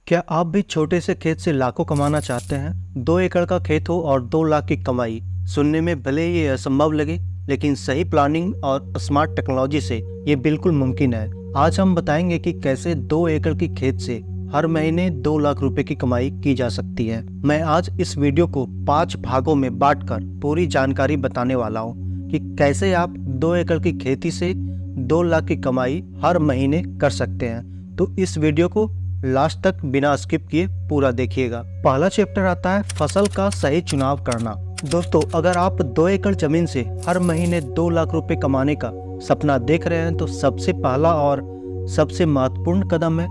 क्या आप भी छोटे से खेत से लाखों कमाना चाहते हैं? 2 एकड़ का खेत हो और 2 लाख की कमाई। सुनने में भले ही ये असंभव लगे, लेकिन सही प्लानिंग और स्मार्ट टेक्नोलॉजी से ये बिल्कुल मुमकिन है। आज हम बताएंगे कि कैसे 2 एकड़ की खेत से हर महीने 2 लाख रुपए की कमाई की जा सकती है। मैं आज इस वीडियो को 5 भागों में बांटकर पूरी जानकारी बताने वाला हूँ कि कैसे आप 2 एकड़ की खेती से 2 लाख की कमाई हर महीने कर सकते हैं। तो इस वीडियो को लास्ट तक बिना स्किप किए पूरा देखिएगा। पहला चैप्टर आता है फसल का सही चुनाव करना। दोस्तों, अगर आप 2 एकड़ जमीन से हर महीने 2 लाख रुपए कमाने का सपना देख रहे हैं तो सबसे पहला और सबसे महत्वपूर्ण कदम है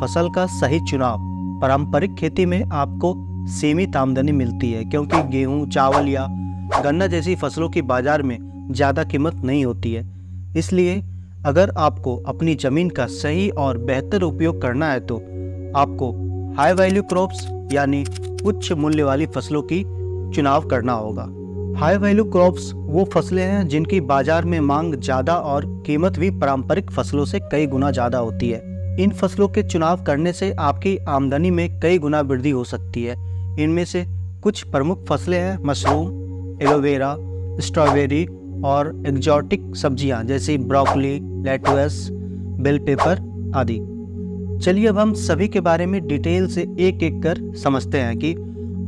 फसल का सही चुनाव। पारंपरिक खेती में आपको सीमित आमदनी मिलती है क्योंकि गेहूं, चावल या गन्ना जैसी फसलों की बाजार में ज़्यादा कीमत नहीं होती है। इसलिए अगर आपको अपनी ज़मीन का सही और बेहतर उपयोग करना है तो आपको हाई वैल्यू क्रॉप्स यानी उच्च मूल्य वाली फसलों की चुनाव करना होगा। हाई वैल्यू क्रॉप्स वो फसलें हैं जिनकी बाजार में मांग ज़्यादा और कीमत भी पारंपरिक फसलों से कई गुना ज़्यादा होती है। इन फसलों के चुनाव करने से आपकी आमदनी में कई गुना वृद्धि हो सकती है। इनमें से कुछ प्रमुख फसलें हैं मशरूम, एलोवेरा, स्ट्रॉबेरी और एक्जॉटिक सब्जियां जैसे ब्रोकली, लेटुस, बेल पेपर आदि। चलिए अब हम सभी के बारे में डिटेल से एक एक कर समझते हैं कि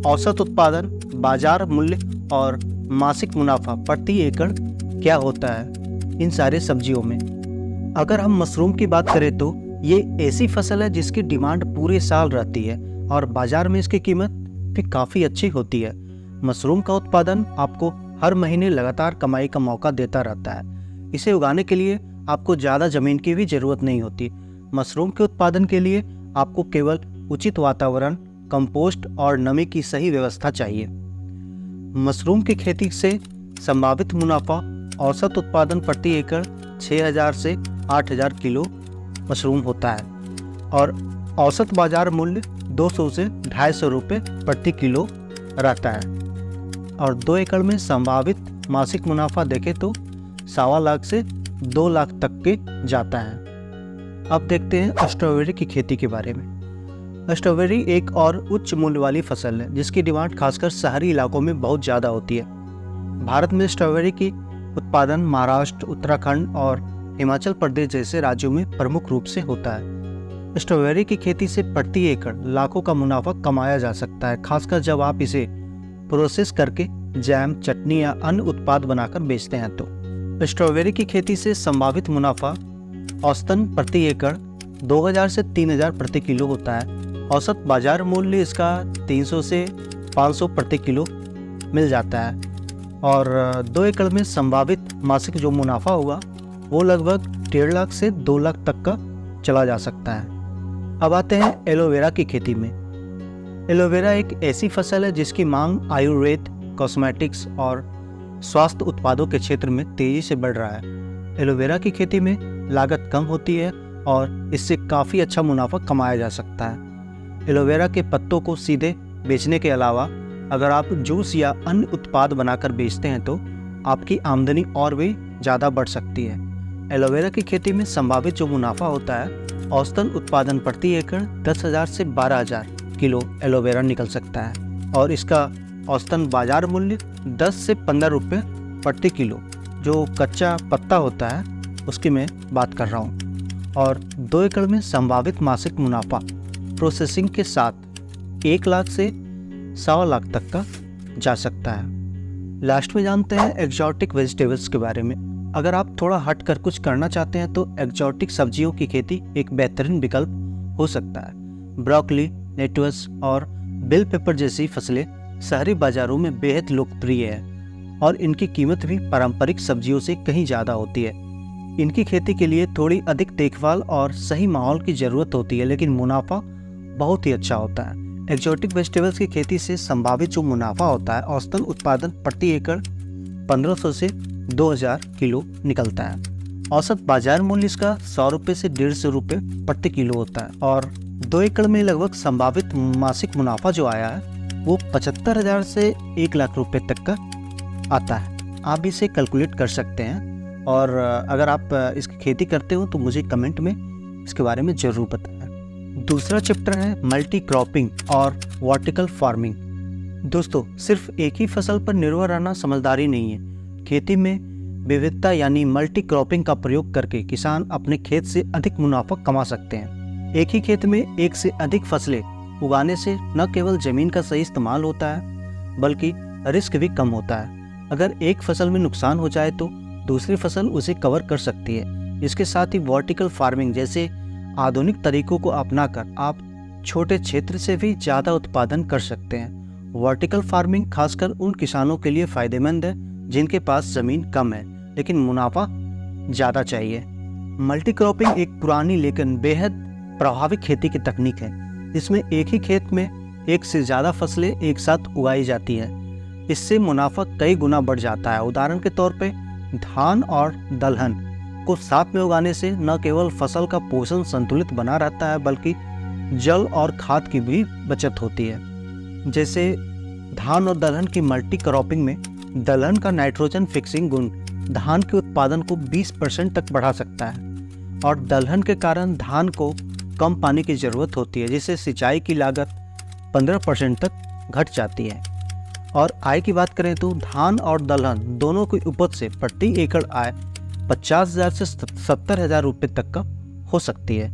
औसत उत्पादन, बाजार मूल्य और मासिक मुनाफा प्रति एकड़ क्या होता है इन सारे सब्जियों में। अगर हम मशरूम की बात करें तो ये ऐसी फसल है जिसकी डिमांड पूरे साल रहती है और बाजार में इसकी कीमत भी काफ़ी अच्छी होती है। मशरूम का उत्पादन आपको हर महीने लगातार कमाई का मौका देता रहता है। इसे उगाने के लिए आपको ज़्यादा ज़मीन की भी ज़रूरत नहीं होती। मशरूम के उत्पादन के लिए आपको केवल उचित वातावरण, कंपोस्ट और नमी की सही व्यवस्था चाहिए। मशरूम की खेती से संभावित मुनाफा औसत उत्पादन प्रति एकड़ 6000 से 8000 किलो मशरूम होता है और औसत बाजार मूल्य 200 से 250 रुपये प्रति किलो रहता है। और 2 एकड़ में संभावित मासिक मुनाफा देखें तो 1.25 लाख से 2 लाख तक के जाता है। अब देखते हैं स्ट्रॉबेरी की खेती के बारे में। स्ट्रॉबेरी एक और उच्च मूल्य वाली फसल है जिसकी डिमांड खासकर शहरी इलाकों में बहुत ज़्यादा होती है। भारत में स्ट्रॉबेरी की उत्पादन महाराष्ट्र, उत्तराखंड और हिमाचल प्रदेश जैसे राज्यों में प्रमुख रूप से होता है। स्ट्रॉबेरी की खेती से प्रति एकड़ लाखों का मुनाफा कमाया जा सकता है, खासकर जब आप इसे प्रोसेस करके जैम, चटनी या अन्य उत्पाद बनाकर बेचते हैं तो। स्ट्रॉबेरी की खेती से संभावित मुनाफा औसतन प्रति एकड़ 2000 से 3000 प्रति किलो होता है। औसत बाजार मूल्य इसका 300 से 500 प्रति किलो मिल जाता है और 2 एकड़ में संभावित मासिक जो मुनाफा होगा वो लगभग 1.5 लाख से 2 लाख तक का चला जा सकता है। अब आते हैं एलोवेरा की खेती में। एलोवेरा एक ऐसी फसल है जिसकी मांग आयुर्वेद, कॉस्मेटिक्स और स्वास्थ्य उत्पादों के क्षेत्र में तेजी से बढ़ रहा है। एलोवेरा की खेती में लागत कम होती है और इससे काफ़ी अच्छा मुनाफा कमाया जा सकता है। एलोवेरा के पत्तों को सीधे बेचने के अलावा अगर आप जूस या अन्य उत्पाद बनाकर बेचते हैं तो आपकी आमदनी और भी ज़्यादा बढ़ सकती है। एलोवेरा की खेती में संभावित जो मुनाफा होता है औसतन उत्पादन प्रति एकड़ 10,000 से 12,000 किलो एलोवेरा निकल सकता है और इसका औसतन बाजार मूल्य 10 से 15 रुपये प्रति किलो जो कच्चा पत्ता होता है उसकी मैं बात कर रहा हूँ। और 2 एकड़ में संभावित मासिक मुनाफा प्रोसेसिंग के साथ 1 लाख से 1.25 लाख तक का जा सकता है। लास्ट में जानते हैं एक्जॉटिक वेजिटेबल्स के बारे में। अगर आप थोड़ा हट कर कुछ करना चाहते हैं तो एक्जॉटिक सब्जियों की खेती एक बेहतरीन विकल्प हो सकता है। ब्रोकली, लेटुस और बेल पेपर जैसी फसलें शहरी बाजारों में बेहद लोकप्रिय है और इनकी कीमत भी पारंपरिक सब्जियों से कहीं ज़्यादा होती है। इनकी खेती के लिए थोड़ी अधिक देखभाल और सही माहौल की ज़रूरत होती है, लेकिन मुनाफा बहुत ही अच्छा होता है। एक्जॉटिक वेजिटेबल्स की खेती से संभावित जो मुनाफा होता है औसतन उत्पादन प्रति एकड़ 1500 से 2000 किलो निकलता है। औसत बाजार मूल्य इसका 100 रुपये से 150 रुपये प्रति किलो होता है और 2 एकड़ में लगभग संभावित मासिक मुनाफा जो आया है वो 75,000 से 1 लाख रुपये तक का आता है। आप इसे कैलकुलेट कर सकते हैं और अगर आप इसकी खेती करते हो तो मुझे कमेंट में इसके बारे में ज़रूर बताएं। दूसरा चैप्टर है मल्टी क्रॉपिंग और वर्टिकल फार्मिंग। दोस्तों, सिर्फ एक ही फसल पर निर्भर रहना समझदारी नहीं है। खेती में विविधता यानी मल्टी क्रॉपिंग का प्रयोग करके किसान अपने खेत से अधिक मुनाफा कमा सकते हैं। एक ही खेत में एक से अधिक फसलें उगाने से न केवल जमीन का सही इस्तेमाल होता है बल्कि रिस्क भी कम होता है। अगर एक फसल में नुकसान हो जाए तो दूसरी फसल उसे कवर कर सकती है। इसके साथ ही वर्टिकल फार्मिंग जैसे आधुनिक तरीकों को अपनाकर आप छोटे क्षेत्र से भी ज़्यादा उत्पादन कर सकते हैं। वर्टिकल फार्मिंग खासकर उन किसानों के लिए फ़ायदेमंद है जिनके पास ज़मीन कम है लेकिन मुनाफा ज़्यादा चाहिए। मल्टी क्रॉपिंग एक पुरानी लेकिन बेहद प्रभावी खेती की तकनीक है जिसमें एक ही खेत में एक से ज़्यादा फसलें एक साथ उगाई जाती है। इससे मुनाफा कई गुना बढ़ जाता है। उदाहरण के तौर पे धान और दलहन को साथ में उगाने से न केवल फसल का पोषण संतुलित बना रहता है बल्कि जल और खाद की भी बचत होती है। जैसे धान और दलहन की मल्टी क्रॉपिंग में दलहन का नाइट्रोजन फिक्सिंग गुण धान के उत्पादन को 20% तक बढ़ा सकता है और दलहन के कारण धान को कम पानी की ज़रूरत होती है जिससे सिंचाई की लागत 15% तक घट जाती है। और आय की बात करें तो धान और दलहन दोनों की उपज से प्रति एकड़ आय 50,000 से 70,000 रुपये तक का हो सकती है।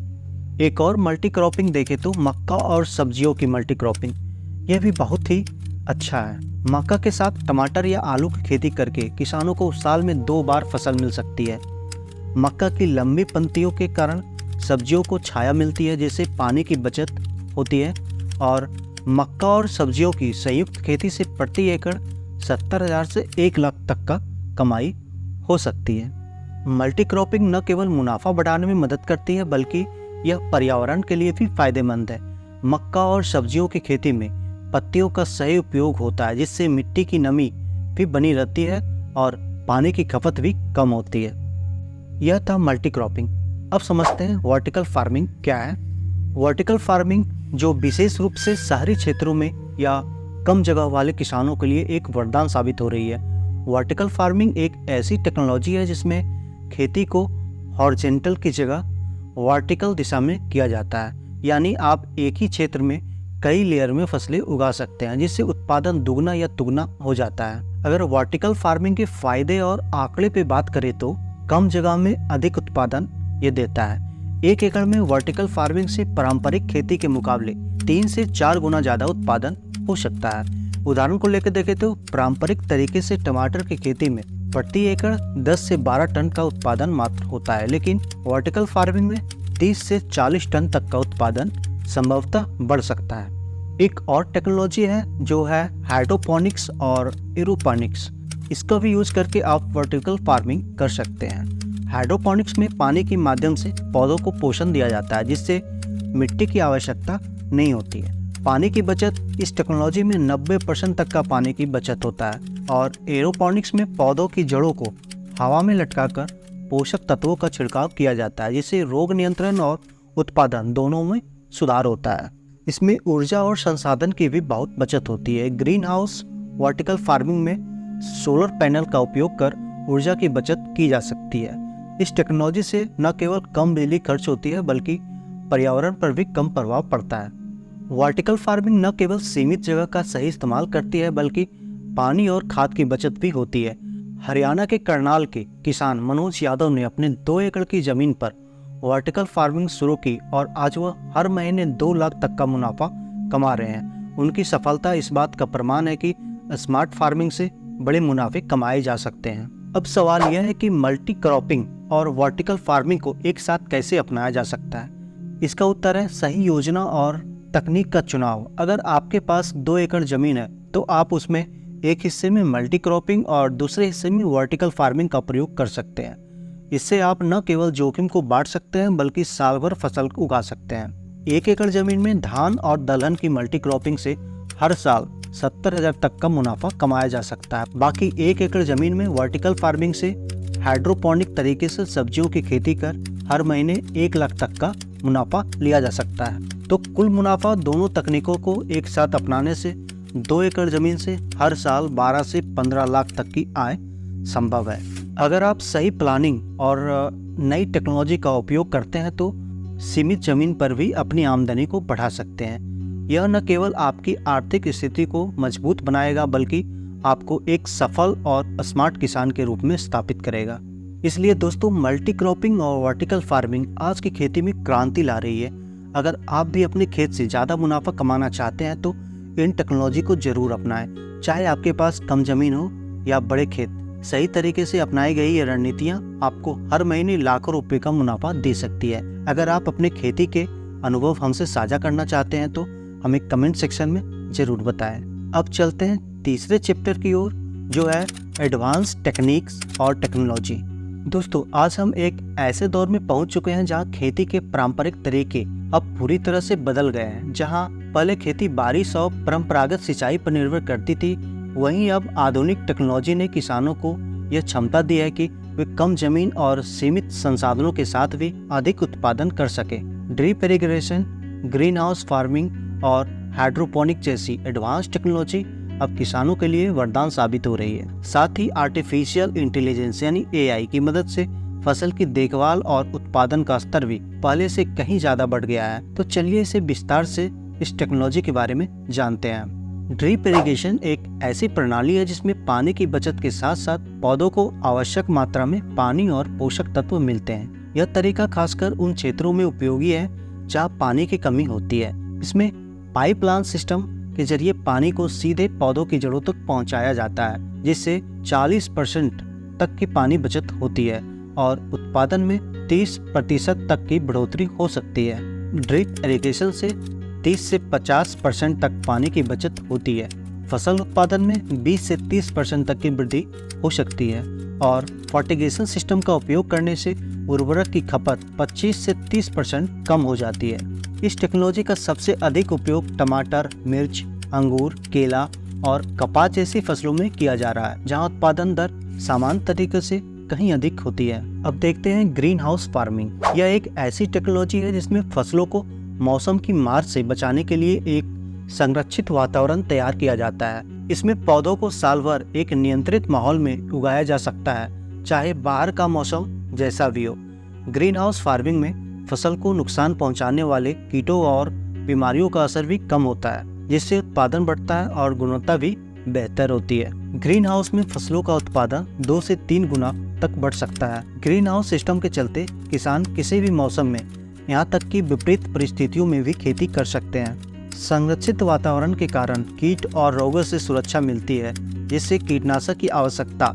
एक और मल्टी क्रॉपिंग देखें तो मक्का और सब्जियों की मल्टी क्रॉपिंग, यह भी बहुत ही अच्छा है। मक्का के साथ टमाटर या आलू की खेती करके किसानों को साल में 2 बार फसल मिल सकती है। मक्का की लंबी पंक्तियों के कारण सब्जियों को छाया मिलती है जिससे पानी की बचत होती है और मक्का और सब्जियों की संयुक्त खेती से प्रति एकड़ 70,000 से 1 लाख तक का कमाई हो सकती है। मल्टी क्रॉपिंग न केवल मुनाफा बढ़ाने में मदद करती है बल्कि यह पर्यावरण के लिए भी फायदेमंद है। मक्का और सब्जियों की खेती में पत्तियों का सही उपयोग होता है जिससे मिट्टी की नमी भी बनी रहती है और पानी की खपत भी कम होती है। यह था मल्टी क्रॉपिंग। अब समझते हैं वर्टिकल फार्मिंग क्या है। वर्टिकल फार्मिंग जो विशेष रूप से शहरी क्षेत्रों में या कम जगह वाले किसानों के लिए एक वरदान साबित हो रही है। वर्टिकल फार्मिंग एक ऐसी टेक्नोलॉजी है जिसमें खेती को हॉरिजॉन्टल की जगह वर्टिकल दिशा में किया जाता है, यानी आप एक ही क्षेत्र में कई लेयर में फसलें उगा सकते हैं जिससे उत्पादन दुगना या तुगना हो जाता है। अगर वर्टिकल फार्मिंग के फायदे और आंकड़े पे बात करें तो कम जगह में अधिक उत्पादन ये देता है। 1 एकड़ में वर्टिकल फार्मिंग से पारंपरिक खेती के मुकाबले 3 से 4 गुना ज़्यादा उत्पादन हो सकता है। उदाहरण को लेकर देखें तो पारंपरिक तरीके से टमाटर की खेती में प्रति एकड़ 10 से 12 टन का उत्पादन मात्र होता है, लेकिन वर्टिकल फार्मिंग में 30 से 40 टन तक का उत्पादन संभवतः बढ़ सकता है। एक और टेक्नोलॉजी है जो है हाइड्रोपोनिक्स और एरोपोनिक्स। इसका भी यूज करके आप वर्टिकल फार्मिंग कर सकते हैं। हाइड्रोपोनिक्स में पानी के माध्यम से पौधों को पोषण दिया जाता है जिससे मिट्टी की आवश्यकता नहीं होती है। पानी की बचत, इस टेक्नोलॉजी में 90% तक का पानी की बचत होता है और एरोपोनिक्स में पौधों की जड़ों को हवा में लटकाकर पोषक तत्वों का छिड़काव किया जाता है जिससे रोग नियंत्रण और उत्पादन दोनों में सुधार होता है। इसमें ऊर्जा और संसाधन की भी बहुत बचत होती है। ग्रीन हाउस वर्टिकल फार्मिंग में सोलर पैनल का उपयोग कर ऊर्जा की बचत की जा सकती है। इस टेक्नोलॉजी से न केवल कम बिजली खर्च होती है बल्कि पर्यावरण पर भी कम प्रभाव पड़ता है। वर्टिकल फार्मिंग न केवल सीमित जगह का सही इस्तेमाल करती है बल्कि पानी और खाद की बचत भी होती है। हरियाणा के करनाल के किसान मनोज यादव ने अपने 2 एकड़ की जमीन पर वर्टिकल फार्मिंग शुरू की और आज वह हर महीने 2 लाख तक का मुनाफा कमा रहे हैं। उनकी सफलता इस बात का प्रमाण है कि स्मार्ट फार्मिंग से बड़े मुनाफे कमाए जा सकते हैं। अब सवाल यह है कि मल्टी क्रॉपिंग और वर्टिकल फार्मिंग को एक साथ कैसे अपनाया जा सकता है। इसका उत्तर है सही योजना और तकनीक का चुनाव। अगर आपके पास 2 एकड़ जमीन है तो आप उसमें एक हिस्से में मल्टी क्रॉपिंग और दूसरे हिस्से में वर्टिकल फार्मिंग का प्रयोग कर सकते हैं। इससे आप न केवल जोखिम को बांट सकते हैं बल्कि साल भर फसल उगा सकते हैं। 1 एकड़ जमीन में धान और दलहन की मल्टी क्रॉपिंग से हर साल 70,000 तक का मुनाफा कमाया जा सकता है। बाकी 1 एकड़ जमीन में वर्टिकल फार्मिंग से हाइड्रोपोनिक तरीके से सब्जियों की खेती कर हर महीने 1 लाख तक का मुनाफा लिया जा सकता है। तो कुल मुनाफा दोनों तकनीकों को एक साथ अपनाने से 2 एकड़ जमीन से हर साल 12 से 15 लाख तक की आय संभव है। अगर आप सही प्लानिंग और नई टेक्नोलॉजी का उपयोग करते हैं तो सीमित जमीन पर भी अपनी आमदनी को बढ़ा सकते हैं। यह न केवल आपकी आर्थिक स्थिति को मजबूत बनाएगा बल्कि आपको एक सफल और स्मार्ट किसान के रूप में स्थापित करेगा। इसलिए दोस्तों, मल्टी क्रॉपिंग और वर्टिकल फार्मिंग आज की खेती में क्रांति ला रही है। अगर आप भी अपने खेत से ज़्यादा मुनाफा कमाना चाहते हैं तो इन टेक्नोलॉजी को जरूर अपनाएं। चाहे आपके पास कम जमीन हो या बड़े खेत, सही तरीके से अपनाई गई ये रणनीतियाँ आपको हर महीने लाखों रुपए का मुनाफा दे सकती है। अगर आप अपने खेती के अनुभव हमसे साझा करना चाहते हैं तो हमें कमेंट सेक्शन में जरूर बताएं। अब चलते हैं तीसरे चैप्टर की ओर, जो है एडवांस टेक्निक्स और टेक्नोलॉजी। दोस्तों, आज हम एक ऐसे दौर में पहुंच चुके हैं जहां खेती के पारंपरिक तरीके अब पूरी तरह से बदल गए हैं। जहां पहले खेती बारिश और परंपरागत सिंचाई पर निर्भर करती थी, वहीं अब आधुनिक टेक्नोलॉजी ने किसानों को यह क्षमता दी है कि वे कम जमीन और सीमित संसाधनों के साथ भी अधिक उत्पादन कर सके। Drip irrigation, green house farming और हाइड्रोपोनिक जैसी एडवांस टेक्नोलॉजी अब किसानों के लिए वरदान साबित हो रही है। साथ ही आर्टिफिशियल इंटेलिजेंस यानी AI की मदद से फसल की देखभाल और उत्पादन का स्तर भी पहले से कहीं ज्यादा बढ़ गया है। तो चलिए इसे विस्तार से इस टेक्नोलॉजी के बारे में जानते हैं। ड्रिप इरिगेशन एक ऐसी प्रणाली है जिसमें पानी की बचत के साथ साथ पौधों को आवश्यक मात्रा में पानी और पोषक तत्व मिलते हैं। यह तरीका खासकर उन क्षेत्रों में उपयोगी है जहाँ पानी की कमी होती है। इसमें पाइपलाइन सिस्टम के जरिए पानी को सीधे पौधों की जड़ों तक पहुंचाया जाता है, जिससे 40% तक की पानी बचत होती है और उत्पादन में 30% तक की बढ़ोतरी हो सकती है। ड्रिप इरिगेशन से 30 से 50% तक पानी की बचत होती है। फसल उत्पादन में 20 से 30% तक की वृद्धि हो सकती है और फर्टिगेशन सिस्टम का उपयोग करने से उर्वरक की खपत 25 से 30% कम हो जाती है। इस टेक्नोलॉजी का सबसे अधिक उपयोग टमाटर, मिर्च, अंगूर, केला और कपास जैसी फसलों में किया जा रहा है, जहां उत्पादन दर सामान्य तरीके से कहीं अधिक होती है। अब देखते हैं ग्रीन हाउस फार्मिंग। यह एक ऐसी टेक्नोलॉजी है जिसमें फसलों को मौसम की मार से बचाने के लिए एक संरक्षित वातावरण तैयार किया जाता है। इसमें पौधों को साल भर एक नियंत्रित माहौल में उगाया जा सकता है, चाहे बाहर का मौसम जैसा भी हो। ग्रीन हाउस फार्मिंग में फसल को नुकसान पहुंचाने वाले कीटों और बीमारियों का असर भी कम होता है, जिससे उत्पादन बढ़ता है और गुणवत्ता भी बेहतर होती है। ग्रीन हाउस में फसलों का उत्पादन 2 से 3 गुना तक बढ़ सकता है। ग्रीन हाउस सिस्टम के चलते किसान किसी भी मौसम में, यहाँ तक कि विपरीत परिस्थितियों में भी खेती कर सकते हैं। संरक्षित वातावरण के कारण कीट और रोगों से सुरक्षा मिलती है, जिससे कीटनाशक की आवश्यकता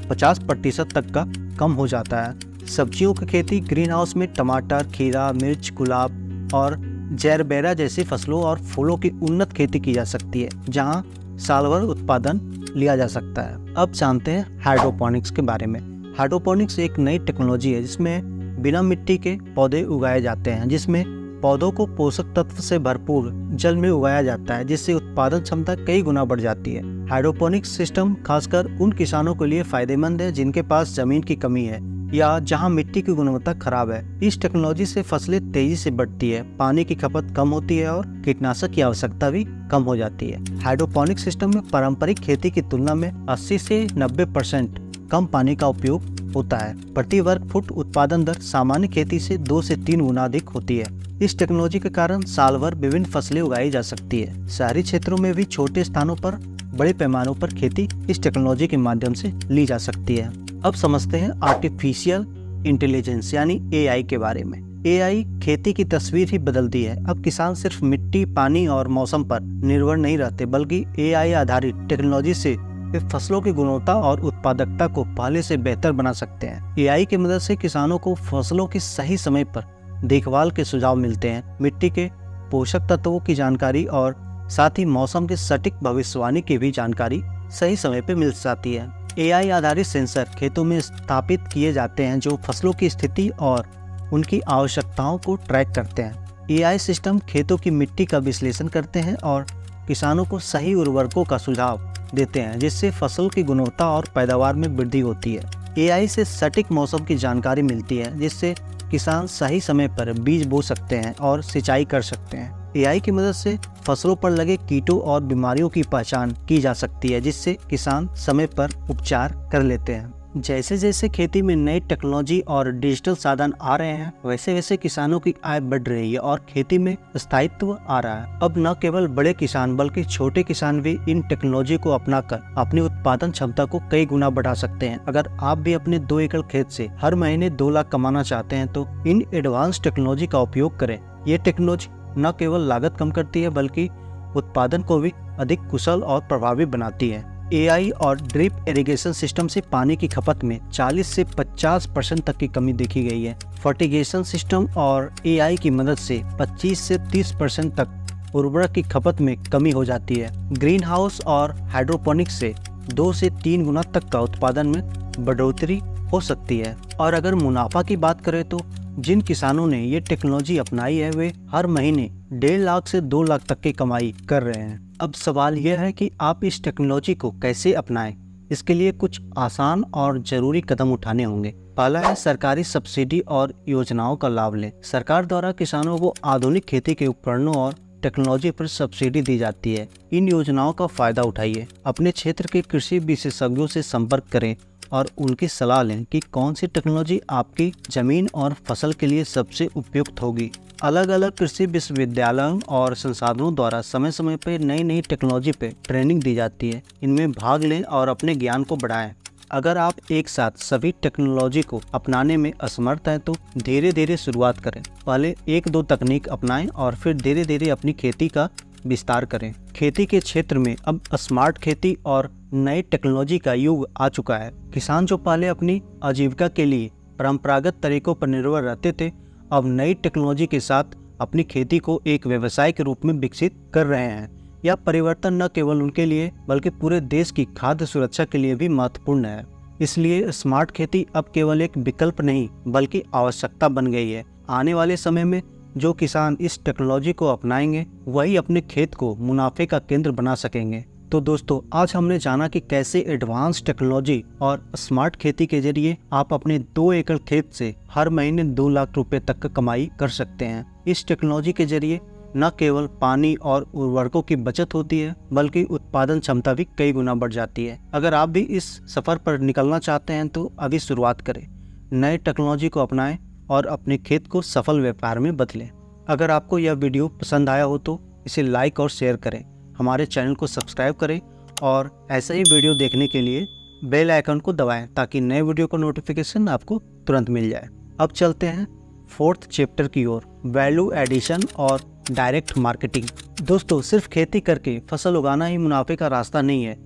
50% तक का कम हो जाता है। सब्जियों की खेती ग्रीन हाउस में टमाटर, खीरा, मिर्च, गुलाब और जैरबेरा जैसी फसलों और फूलों की उन्नत खेती की जा सकती है, जहां साल भर उत्पादन लिया जा सकता है। अब जानते हैं हाइड्रोपोनिक्स के बारे में। हाइड्रोपोनिक्स एक नई टेक्नोलॉजी है जिसमें बिना मिट्टी के पौधे उगाए जाते हैं, जिसमें पौधों को पोषक तत्व से भरपूर जल में उगाया जाता है, जिससे उत्पादन क्षमता कई गुना बढ़ जाती है। हाइड्रोपोनिक्स सिस्टम खासकर उन किसानों के लिए फायदेमंद है जिनके पास जमीन की कमी है या जहां मिट्टी की गुणवत्ता खराब है। इस टेक्नोलॉजी से फसलें तेजी से बढ़ती है, पानी की खपत कम होती है और कीटनाशक की आवश्यकता भी कम हो जाती है। हाइड्रोपोनिक सिस्टम में पारंपरिक खेती की तुलना में 80 से 90% कम पानी का उपयोग होता है। प्रति वर्ग फुट उत्पादन दर सामान्य खेती से 2 से 3 गुना अधिक होती है। इस टेक्नोलॉजी के कारण साल भर विभिन्न फसलें उगाई जा सकती है। शहरी क्षेत्रों में भी छोटे स्थानों पर बड़े पैमानों पर खेती इस टेक्नोलॉजी के माध्यम से ली जा सकती है। अब समझते हैं आर्टिफिशियल इंटेलिजेंस यानी AI के बारे में। AI खेती की तस्वीर ही बदल दी है। अब किसान सिर्फ मिट्टी, पानी और मौसम पर निर्भर नहीं रहते, बल्कि AI आधारित टेक्नोलॉजी से वे फसलों की गुणवत्ता और उत्पादकता को पहले से बेहतर बना सकते हैं। AI की मदद से किसानों को फसलों की सही समय पर देखभाल के सुझाव मिलते हैं, मिट्टी के पोषक तत्वों की जानकारी और साथ ही मौसम की सटीक भविष्यवाणी की भी जानकारी सही समय पर मिल जाती है। AI आधारित सेंसर खेतों में स्थापित किए जाते हैं जो फसलों की स्थिति और उनकी आवश्यकताओं को ट्रैक करते हैं। AI सिस्टम खेतों की मिट्टी का विश्लेषण करते हैं और किसानों को सही उर्वरकों का सुझाव देते हैं, जिससे फसल की गुणवत्ता और पैदावार में वृद्धि होती है। AI से सटीक मौसम की जानकारी मिलती है, जिससे किसान सही समय पर बीज बो सकते हैं और सिंचाई कर सकते हैं। AI की मदद से फसलों पर लगे कीटों और बीमारियों की पहचान की जा सकती है, जिससे किसान समय पर उपचार कर लेते हैं। जैसे जैसे खेती में नई टेक्नोलॉजी और डिजिटल साधन आ रहे हैं, वैसे वैसे किसानों की आय बढ़ रही है और खेती में स्थायित्व आ रहा है। अब न केवल बड़े किसान बल्कि छोटे किसान भी इन टेक्नोलॉजी को अपनाकर अपनी उत्पादन क्षमता को कई गुना बढ़ा सकते हैं। अगर आप भी अपने 2 एकड़ खेत से हर महीने 2 लाख कमाना चाहते हैं तो इन एडवांस टेक्नोलॉजी का उपयोग करें। ये टेक्नोलॉजी न केवल लागत कम करती है बल्कि उत्पादन को भी अधिक कुशल और प्रभावी बनाती है। AI और ड्रिप इरिगेशन सिस्टम से पानी की खपत में 40 से 50% तक की कमी देखी गई है। फर्टिगेशन सिस्टम और AI की मदद से 25 से 30% तक उर्वरक की खपत में कमी हो जाती है। ग्रीन हाउस और हाइड्रोपोनिक्स से 2 से 3 गुना तक का उत्पादन में बढ़ोतरी हो सकती है। और अगर मुनाफा की बात करें तो जिन किसानों ने ये टेक्नोलॉजी अपनाई है वे हर महीने 1.5 लाख से 2 लाख तक की कमाई कर रहे हैं। अब सवाल यह है कि आप इस टेक्नोलॉजी को कैसे अपनाएं। इसके लिए कुछ आसान और जरूरी कदम उठाने होंगे। पहला है सरकारी सब्सिडी और योजनाओं का लाभ लें। सरकार द्वारा किसानों को आधुनिक खेती के उपकरणों और टेक्नोलॉजी पर सब्सिडी दी जाती है। इन योजनाओं का फायदा उठाइए। अपने क्षेत्र के कृषि विशेषज्ञों से संपर्क करें और उनकी सलाह लें कि कौन सी टेक्नोलॉजी आपकी जमीन और फसल के लिए सबसे उपयुक्त होगी। अलग अलग कृषि विश्वविद्यालयों और संसाधनों द्वारा समय समय पर नई टेक्नोलॉजी पे ट्रेनिंग दी जाती है। इनमें भाग लें और अपने ज्ञान को बढ़ाएं। अगर आप एक साथ सभी टेक्नोलॉजी को अपनाने में असमर्थ हैं तो धीरे धीरे शुरुआत करें। पहले 1-2 तकनीक अपनाएं और फिर धीरे धीरे अपनी खेती का विस्तार करें। खेती के क्षेत्र में अब स्मार्ट खेती और नई टेक्नोलॉजी का युग आ चुका है। किसान जो पहले अपनी आजीविका के लिए परंपरागत तरीकों पर निर्भर रहते थे, अब नई टेक्नोलॉजी के साथ अपनी खेती को एक व्यवसाय के रूप में विकसित कर रहे हैं। यह परिवर्तन न केवल उनके लिए बल्कि पूरे देश की खाद्य सुरक्षा के लिए भी महत्वपूर्ण है। इसलिए स्मार्ट खेती अब केवल एक विकल्प नहीं बल्कि आवश्यकता बन गई है। आने वाले समय में जो किसान इस टेक्नोलॉजी को अपनाएंगे वही अपने खेत को मुनाफे का केंद्र बना सकेंगे। तो दोस्तों, आज हमने जाना कि कैसे एडवांस टेक्नोलॉजी और स्मार्ट खेती के जरिए आप अपने 2 एकड़ खेत से हर महीने 2 लाख रुपए तक का कमाई कर सकते हैं। इस टेक्नोलॉजी के जरिए न केवल पानी और उर्वरकों की बचत होती है बल्कि उत्पादन क्षमता भी कई गुना बढ़ जाती है। अगर आप भी इस सफर पर निकलना चाहते हैं तो अभी शुरुआत करें, नए टेक्नोलॉजी को अपनाएं और अपने खेत को सफल व्यापार में बदलें। अगर आपको यह वीडियो पसंद आया हो तो इसे लाइक और शेयर करें, हमारे चैनल को सब्सक्राइब करें और ऐसे ही वीडियो देखने के लिए बेल आइकन को दबाएं ताकि नए वीडियो का नोटिफिकेशन आपको तुरंत मिल जाए। अब चलते हैं 4th चैप्टर की ओर, वैल्यू एडिशन और डायरेक्ट मार्केटिंग। दोस्तों, सिर्फ खेती करके फसल उगाना ही मुनाफे का रास्ता नहीं है।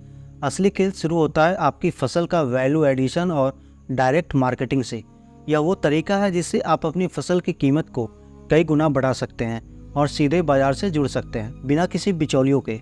असली खेल शुरू होता है आपकी फसल का वैल्यू एडिशन और डायरेक्ट मार्केटिंग से। यह वो तरीका है जिससे आप अपनी फसल की कीमत को कई गुना बढ़ा सकते हैं और सीधे बाजार से जुड़ सकते हैं बिना किसी बिचौलियों के।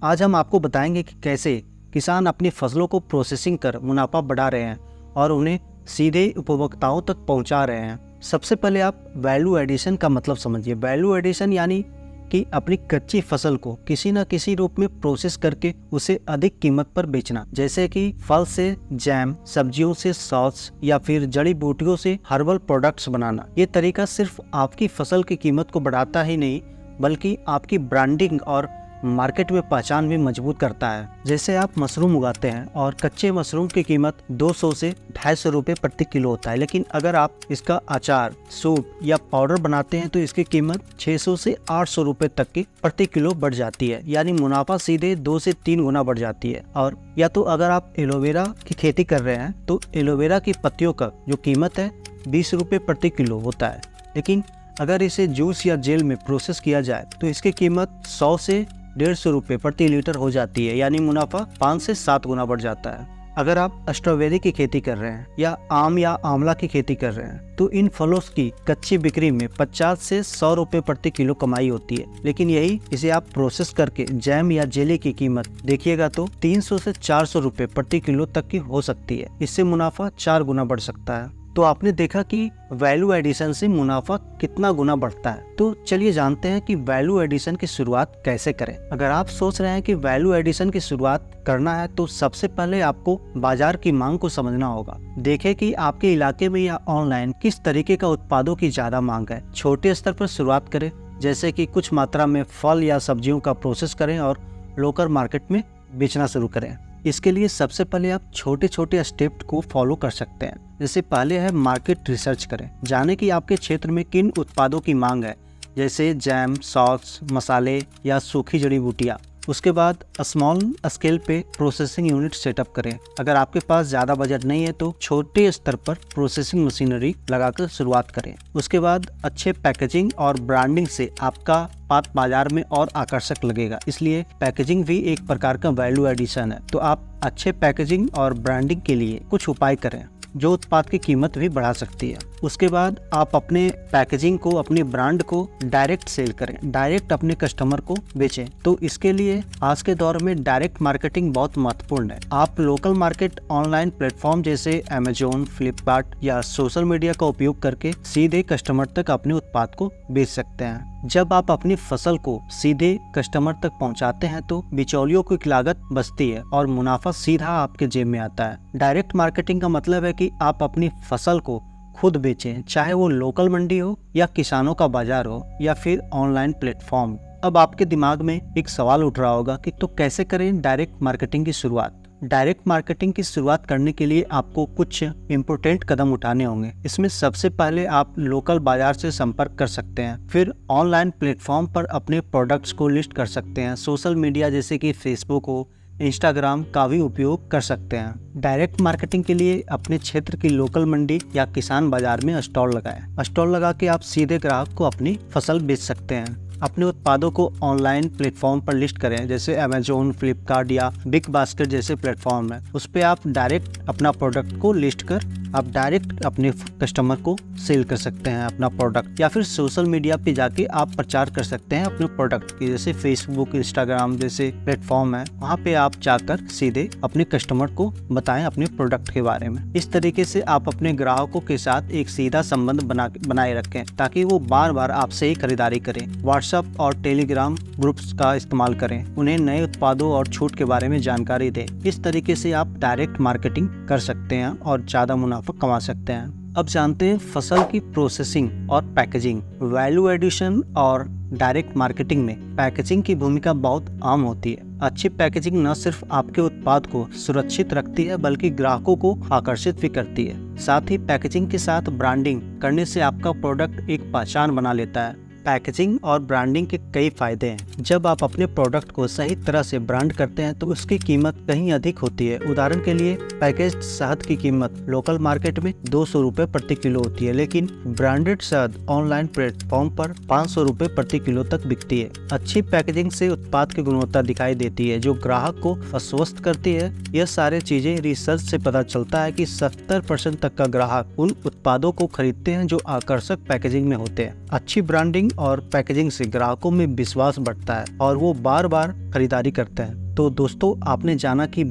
आज हम आपको बताएंगे कि कैसे किसान अपनी फसलों को प्रोसेसिंग कर मुनाफा बढ़ा रहे हैं और उन्हें सीधे उपभोक्ताओं तक पहुंचा रहे हैं। सबसे पहले आप वैल्यू एडिशन का मतलब समझिए। वैल्यू एडिशन यानी कि अपनी कच्ची फसल को किसी न किसी रूप में प्रोसेस करके उसे अधिक कीमत पर बेचना, जैसे कि फल से जैम, सब्जियों से सॉस या फिर जड़ी बूटियों से हर्बल प्रोडक्ट्स बनाना। ये तरीका सिर्फ आपकी फसल की कीमत को बढ़ाता ही नहीं बल्कि आपकी ब्रांडिंग और मार्केट में पहचान भी मजबूत करता है। जैसे आप मशरूम उगाते हैं और कच्चे मशरूम की कीमत 200 से 250 रुपए प्रति किलो होता है, लेकिन अगर आप इसका अचार, सूप या पाउडर बनाते हैं तो इसकी कीमत 600 से 800 रुपए तक की प्रति किलो बढ़ जाती है। यानी मुनाफा सीधे 2 से 3 गुना बढ़ जाती है। और या तो अगर आप एलोवेरा की खेती कर रहे हैं तो एलोवेरा की पत्तियों का जो कीमत है 20 रुपए प्रति किलो होता है, लेकिन अगर इसे जूस या जेल में प्रोसेस किया जाए तो इसकी कीमत 100 से 150 रुपए प्रति लीटर हो जाती है। यानी मुनाफा 5 से 7 गुना बढ़ जाता है। अगर आप स्ट्रॉबेरी की खेती कर रहे हैं या आम या आंवला की खेती कर रहे हैं तो इन फलों की कच्ची बिक्री में 50 से 100 रुपए प्रति किलो कमाई होती है, लेकिन यही इसे आप प्रोसेस करके जैम या जेली की कीमत देखिएगा तो 300 से 400 रुपए प्रति किलो तक की हो सकती है। इससे मुनाफा 4 गुना बढ़ सकता है। तो आपने देखा कि वैल्यू एडिशन से मुनाफा कितना गुना बढ़ता है। तो चलिए जानते हैं कि वैल्यू एडिशन की शुरुआत कैसे करें। अगर आप सोच रहे हैं कि वैल्यू एडिशन की शुरुआत करना है तो सबसे पहले आपको बाजार की मांग को समझना होगा। देखें कि आपके इलाके में या ऑनलाइन किस तरीके का उत्पादों की ज्यादा मांग है। छोटे स्तर पर शुरुआत करें, जैसे कि कुछ मात्रा में फल या सब्जियों का प्रोसेस करें और लोकल मार्केट में बेचना शुरू करें। इसके लिए सबसे पहले आप छोटे छोटे स्टेप को फॉलो कर सकते हैं। जैसे पहले है मार्केट रिसर्च करें, जाने कि आपके क्षेत्र में किन उत्पादों की मांग है, जैसे जैम, सॉस, मसाले या सूखी जड़ी बूटियाँ। उसके बाद स्मॉल स्केल पे प्रोसेसिंग यूनिट सेटअप करें। अगर आपके पास ज़्यादा बजट नहीं है तो छोटे स्तर पर प्रोसेसिंग मशीनरी लगाकर शुरुआत करें। उसके बाद अच्छे पैकेजिंग और ब्रांडिंग से आपका उत्पाद बाजार में और आकर्षक लगेगा, इसलिए पैकेजिंग भी एक प्रकार का वैल्यू एडिशन है। तो आप अच्छे पैकेजिंग और ब्रांडिंग के लिए कुछ उपाय करें जो उत्पाद की कीमत भी बढ़ा सकती है। उसके बाद आप अपने पैकेजिंग को, अपनी ब्रांड को डायरेक्ट सेल करें, डायरेक्ट अपने कस्टमर को बेचें। तो इसके लिए आज के दौर में डायरेक्ट मार्केटिंग बहुत महत्वपूर्ण है। आप लोकल मार्केट, ऑनलाइन प्लेटफॉर्म जैसे अमेजोन, फ्लिपकार्ट या सोशल मीडिया का उपयोग करके सीधे कस्टमर तक अपने उत्पाद को बेच सकते हैं। जब आप अपनी फसल को सीधे कस्टमर तक पहुंचाते हैं तो बिचौलियों की लागत बचती है और मुनाफा सीधा आपके जेब में आता है। डायरेक्ट मार्केटिंग का मतलब है कि आप अपनी फसल को खुद बेचें, चाहे वो लोकल मंडी हो या किसानों का बाजार हो या फिर ऑनलाइन प्लेटफॉर्म। अब आपके दिमाग में एक सवाल उठ रहा होगा कि तो कैसे करें डायरेक्ट मार्केटिंग की शुरुआत। डायरेक्ट मार्केटिंग की शुरुआत करने के लिए आपको कुछ इम्पोर्टेंट कदम उठाने होंगे। इसमें सबसे पहले आप लोकल बाजार से संपर्क कर सकते हैं, फिर ऑनलाइन प्लेटफॉर्म पर अपने प्रोडक्ट्स को लिस्ट कर सकते हैं। सोशल मीडिया जैसे कि फेसबुक हो, इंस्टाग्राम का भी उपयोग कर सकते हैं। डायरेक्ट मार्केटिंग के लिए अपने क्षेत्र की लोकल मंडी या किसान बाजार में स्टॉल लगाएं। स्टॉल लगा के आप सीधे ग्राहक को अपनी फसल बेच सकते हैं। अपने उत्पादों को ऑनलाइन प्लेटफॉर्म पर लिस्ट करें, जैसे अमेजोन, फ्लिपकार्ट या बिग बास्केट जैसे प्लेटफॉर्म है। उस पे आप डायरेक्ट अपना प्रोडक्ट को लिस्ट कर आप डायरेक्ट अपने कस्टमर को सेल कर सकते हैं अपना प्रोडक्ट। या फिर सोशल मीडिया पे जाके आप प्रचार कर सकते हैं अपने प्रोडक्ट की, जैसे फेसबुक, इंस्टाग्राम जैसे प्लेटफॉर्म है, वहाँ पे आप जाकर सीधे अपने कस्टमर को बताएं अपने प्रोडक्ट के बारे में। इस तरीके से आप अपने ग्राहकों के साथ एक सीधा संबंध बनाए रखें ताकि वो बार बार आपसे ही खरीदारी करें। व्हाट्सएप और टेलीग्राम ग्रुप्स का इस्तेमाल करें, उन्हें नए उत्पादों और छूट के बारे में जानकारी दें। इस तरीके से आप डायरेक्ट मार्केटिंग कर सकते हैं और ज्यादा मुनाफा कमा सकते हैं। अब जानते हैं फसल की प्रोसेसिंग और पैकेजिंग। वैल्यू एडिशन और डायरेक्ट मार्केटिंग में पैकेजिंग की भूमिका बहुत आम होती है। अच्छी पैकेजिंग न सिर्फ आपके उत्पाद को सुरक्षित रखती है बल्कि ग्राहकों को आकर्षित भी करती है। साथ ही पैकेजिंग के साथ ब्रांडिंग करने से आपका प्रोडक्ट एक पहचान बना लेता है। पैकेजिंग और ब्रांडिंग के कई फायदे हैं। जब आप अपने प्रोडक्ट को सही तरह से ब्रांड करते हैं तो उसकी कीमत कहीं अधिक होती है। उदाहरण के लिए पैकेज्ड शहद की कीमत लोकल मार्केट में 200 रुपए प्रति किलो होती है, लेकिन ब्रांडेड शहद ऑनलाइन प्लेटफॉर्म पर 500 रुपए प्रति किलो तक बिकती है। अच्छी पैकेजिंग से उत्पाद की गुणवत्ता दिखाई देती है जो ग्राहक को आश्वस्त करती है। यह सारी चीजें रिसर्च से पता चलता है कि 70% तक का ग्राहक उन उत्पादों को खरीदते हैं जो आकर्षक पैकेजिंग में होते हैं। अच्छी ब्रांडिंग और पैकेजिंग से ग्राहकों में विश्वास बढ़ता है और वो बार बार खरीदारी करते हैं। तो दोस्तों, आपने जाना कि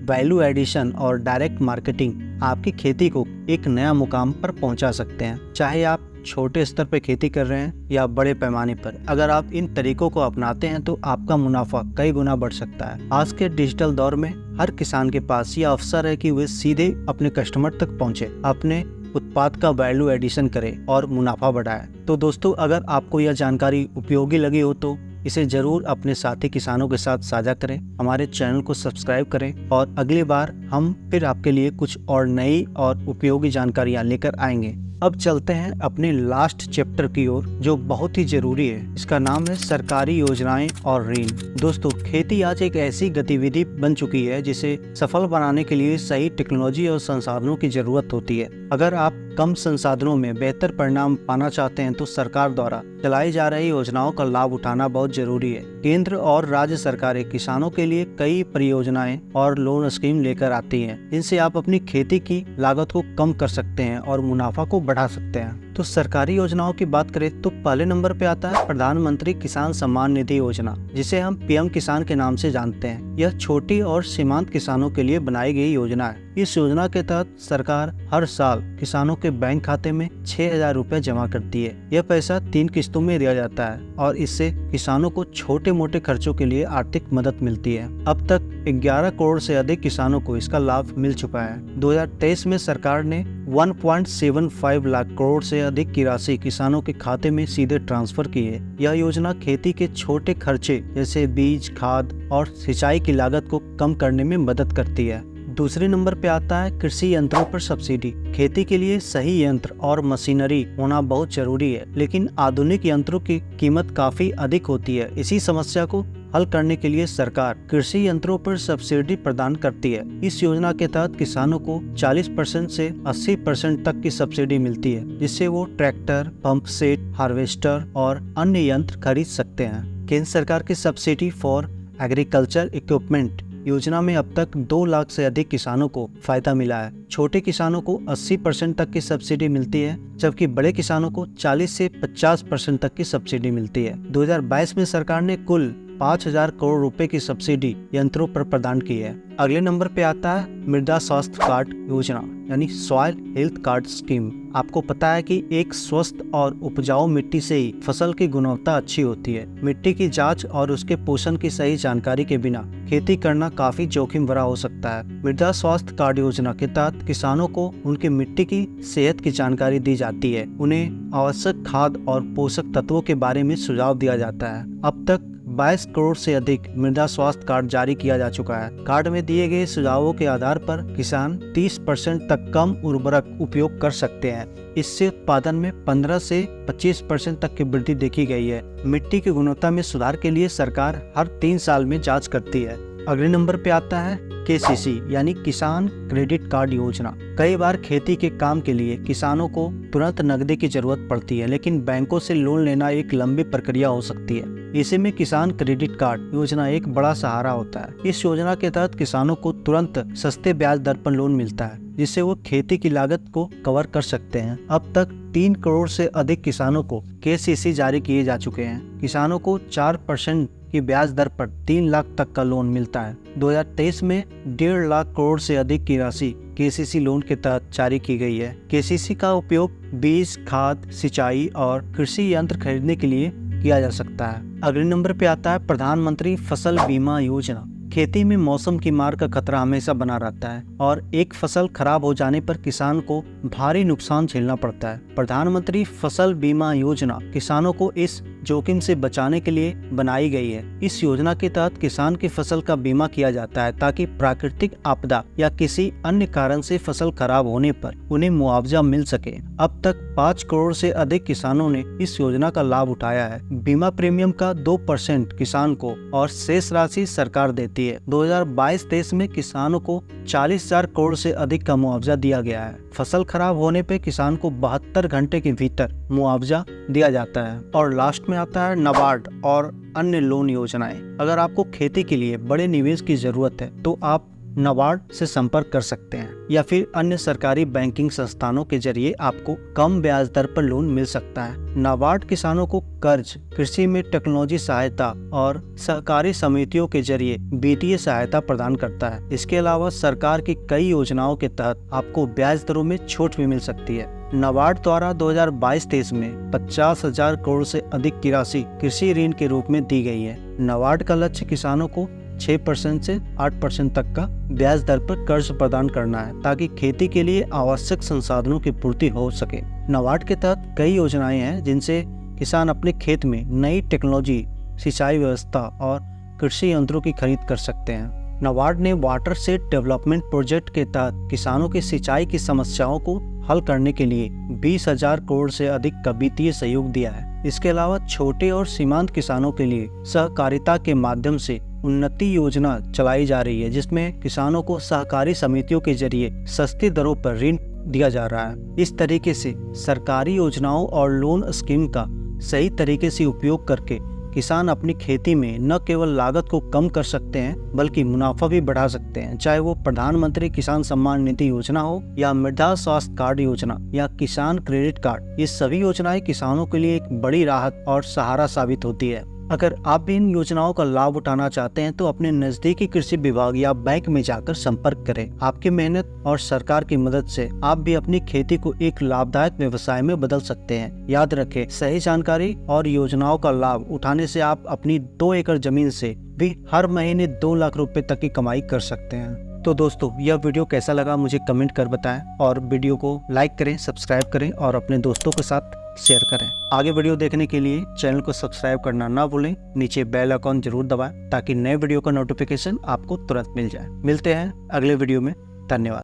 वैल्यू एडिशन और डायरेक्ट मार्केटिंग आपकी खेती को एक नया मुकाम पर पहुंचा सकते हैं। चाहे आप छोटे स्तर पर खेती कर रहे हैं या बड़े पैमाने पर, अगर आप इन तरीकों को अपनाते हैं तो आपका मुनाफा कई गुना बढ़ सकता है। आज के डिजिटल दौर में हर किसान के पास यह अवसर है कि वे सीधे अपने कस्टमर तक पहुंचे, अपने उत्पाद का वैल्यू एडिशन करें और मुनाफा बढ़ाएं। तो दोस्तों, अगर आपको यह जानकारी उपयोगी लगी हो तो इसे जरूर अपने साथी किसानों के साथ साझा करें। हमारे चैनल को सब्सक्राइब करें और अगली बार हम फिर आपके लिए कुछ और नई और उपयोगी जानकारियां लेकर आएंगे। अब चलते हैं अपने लास्ट चैप्टर की ओर जो बहुत ही जरूरी है। इसका नाम है सरकारी योजनाएं और ऋण। दोस्तों, खेती आज एक ऐसी गतिविधि बन चुकी है जिसे सफल बनाने के लिए सही टेक्नोलॉजी और संसाधनों की जरूरत होती है। अगर आप कम संसाधनों में बेहतर परिणाम पाना चाहते हैं तो सरकार द्वारा चलाई जा रही योजनाओं का लाभ उठाना बहुत जरूरी है। केंद्र और राज्य सरकारें किसानों के लिए कई परियोजनाएं और लोन स्कीम लेकर आती हैं। इनसे आप अपनी खेती की लागत को कम कर सकते हैं और मुनाफा को बढ़ा सकते हैं। तो सरकारी योजनाओं की बात करें तो पहले नंबर पे आता है प्रधानमंत्री किसान सम्मान निधि योजना, जिसे हम पीएम किसान के नाम से जानते हैं। यह छोटी और सीमांत किसानों के लिए बनाई गई योजना है। इस योजना के तहत सरकार हर साल किसानों के बैंक खाते में 6,000 रुपए जमा करती है। यह पैसा 3 किस्तों में दिया जाता है और इससे किसानों को छोटे मोटे खर्चों के लिए आर्थिक मदद मिलती है। अब तक 11 करोड़ से अधिक किसानों को इसका लाभ मिल चुका है। 2023 में सरकार ने 1.75 लाख करोड़ से अधिक की राशि किसानों के खाते में सीधे ट्रांसफर की है। यह योजना खेती के छोटे खर्चे जैसे बीज, खाद और सिंचाई की लागत को कम करने में मदद करती है। दूसरे नंबर पे आता है कृषि यंत्रों पर सब्सिडी। खेती के लिए सही यंत्र और मशीनरी होना बहुत जरूरी है, लेकिन आधुनिक यंत्रों की कीमत काफी अधिक होती है। इसी समस्या को हल करने के लिए सरकार कृषि यंत्रों पर सब्सिडी प्रदान करती है। इस योजना के तहत किसानों को 40% से 80% तक की सब्सिडी मिलती है, जिससे वो ट्रैक्टर, पंप सेट, हार्वेस्टर और अन्य यंत्र खरीद सकते हैं। केंद्र सरकार की सब्सिडी फॉर एग्रीकल्चर इक्विपमेंट योजना में अब तक 2 लाख से अधिक किसानों को फायदा मिला है। छोटे किसानों को 80% तक की सब्सिडी मिलती है, जबकि बड़े किसानों को 40 से 50% तक की सब्सिडी मिलती है। 2022 में सरकार ने कुल 5,000 करोड़ रुपए की सब्सिडी यंत्रों पर प्रदान की है। अगले नंबर पे आता है मृदा स्वास्थ्य कार्ड योजना यानी सॉइल हेल्थ कार्ड स्कीम। आपको पता है कि एक स्वस्थ और उपजाऊ मिट्टी से ही फसल की गुणवत्ता अच्छी होती है। मिट्टी की जांच और उसके पोषण की सही जानकारी के बिना खेती करना काफी जोखिम भरा हो सकता है। मृदा स्वास्थ्य कार्ड योजना के तहत किसानों को उनकी मिट्टी की सेहत की जानकारी दी जाती है। उन्हें आवश्यक खाद और पोषक तत्वों के बारे में सुझाव दिया जाता है। अब तक 22 करोड़ से अधिक मृदा स्वास्थ्य कार्ड जारी किया जा चुका है। कार्ड में दिए गए सुझावों के आधार पर किसान 30% तक कम उर्वरक उपयोग कर सकते हैं। इससे उत्पादन में 15 से 25% तक की वृद्धि देखी गई है। मिट्टी की गुणवत्ता में सुधार के लिए सरकार हर 3 साल में जांच करती है। अगले नंबर पे आता है KCC यानी किसान क्रेडिट कार्ड योजना। कई बार खेती के काम के लिए किसानों को तुरंत नकदी की जरूरत पड़ती है, लेकिन बैंकों से लोन लेना एक लंबी प्रक्रिया हो सकती है। ऐसे में किसान क्रेडिट कार्ड योजना एक बड़ा सहारा होता है। इस योजना के तहत किसानों को तुरंत सस्ते ब्याज दर पर लोन मिलता है, जिससे वो खेती की लागत को कवर कर सकते हैं। अब तक 3 करोड़ से अधिक किसानों को KCC जारी किए जा चुके हैं। किसानों को 4% की ब्याज दर पर 3 लाख तक का लोन मिलता है। 2023 में 1.5 लाख करोड़ से अधिक की राशि KCC लोन के तहत जारी की गई है। KCC का उपयोग बीज, खाद, सिंचाई और कृषि यंत्र खरीदने के लिए किया जा सकता है। अगले नंबर पे आता है प्रधानमंत्री फसल बीमा योजना। खेती में मौसम की मार का खतरा हमेशा बना रहता है और एक फसल खराब हो जाने पर किसान को भारी नुकसान झेलना पड़ता है। प्रधानमंत्री फसल बीमा योजना किसानों को इस जोखिम से बचाने के लिए बनाई गई है। इस योजना के तहत किसान की फसल का बीमा किया जाता है ताकि प्राकृतिक आपदा या किसी अन्य कारण से फसल खराब होने पर उन्हें मुआवजा मिल सके। अब तक 5 करोड़ से अधिक किसानों ने इस योजना का लाभ उठाया है। बीमा प्रीमियम का 2% किसान को और शेष राशि सरकार देती है। 2022-23 में किसानों को 40,000 करोड़ से अधिक का मुआवजा दिया गया है। फसल खराब होने पे किसान को 72 घंटे के भीतर मुआवजा दिया जाता है। और लास्ट में आता है नाबार्ड और अन्य लोन योजनाएं। अगर आपको खेती के लिए बड़े निवेश की जरूरत है तो आप नाबार्ड से संपर्क कर सकते हैं या फिर अन्य सरकारी बैंकिंग संस्थानों के जरिए आपको कम ब्याज दर पर लोन मिल सकता है। नाबार्ड किसानों को कर्ज, कृषि में टेक्नोलॉजी सहायता और सहकारी समितियों के जरिए वित्तीय सहायता प्रदान करता है। इसके अलावा सरकार की कई योजनाओं के तहत आपको ब्याज दरों में छूट भी मिल सकती है। नाबार्ड द्वारा 2022-23 में 50,000 करोड़ से अधिक की राशि कृषि ऋण के रूप में दी गई है। नाबार्ड का लक्ष्य किसानों को 6% से 8% तक का ब्याज दर पर कर्ज प्रदान करना है ताकि खेती के लिए आवश्यक संसाधनों की पूर्ति हो सके। नाबार्ड के तहत कई योजनाएं हैं जिनसे किसान अपने खेत में नई टेक्नोलॉजी, सिंचाई व्यवस्था और कृषि यंत्रों की खरीद कर सकते हैं। नाबार्ड ने वाटर सेट डेवलपमेंट प्रोजेक्ट के तहत किसानों की सिंचाई की समस्याओं को हल करने के लिए 20,000 करोड़ से अधिक का वित्तीय सहयोग दिया है। इसके अलावा छोटे और सीमांत किसानों के लिए सहकारिता के माध्यम से उन्नति योजना चलाई जा रही है, जिसमें किसानों को सहकारी समितियों के जरिए सस्ती दरों पर ऋण दिया जा रहा है। इस तरीके से सरकारी योजनाओं और लोन स्कीम का सही तरीके से उपयोग करके किसान अपनी खेती में न केवल लागत को कम कर सकते हैं बल्कि मुनाफा भी बढ़ा सकते हैं। चाहे वो प्रधानमंत्री किसान सम्मान निधि योजना हो या मृदा स्वास्थ्य कार्ड योजना या किसान क्रेडिट कार्ड, ये सभी योजनाएं किसानों के लिए एक बड़ी राहत और सहारा साबित होती है। अगर आप भी इन योजनाओं का लाभ उठाना चाहते हैं तो अपने नजदीकी कृषि विभाग या बैंक में जाकर संपर्क करें। आपकी मेहनत और सरकार की मदद से आप भी अपनी खेती को एक लाभदायक व्यवसाय में बदल सकते हैं। याद रखें, सही जानकारी और योजनाओं का लाभ उठाने से आप अपनी 2 एकड़ जमीन से भी हर महीने 2 लाख रुपए तक की कमाई कर सकते हैं। तो दोस्तों यह वीडियो कैसा लगा मुझे कमेंट कर बताएं और वीडियो को लाइक करें, सब्सक्राइब करें और अपने दोस्तों के साथ शेयर करें। आगे वीडियो देखने के लिए चैनल को सब्सक्राइब करना ना भूलें। नीचे बेल आइकॉन जरूर दबाएं ताकि नए वीडियो का नोटिफिकेशन आपको तुरंत मिल जाए। मिलते हैं अगले वीडियो में। धन्यवाद।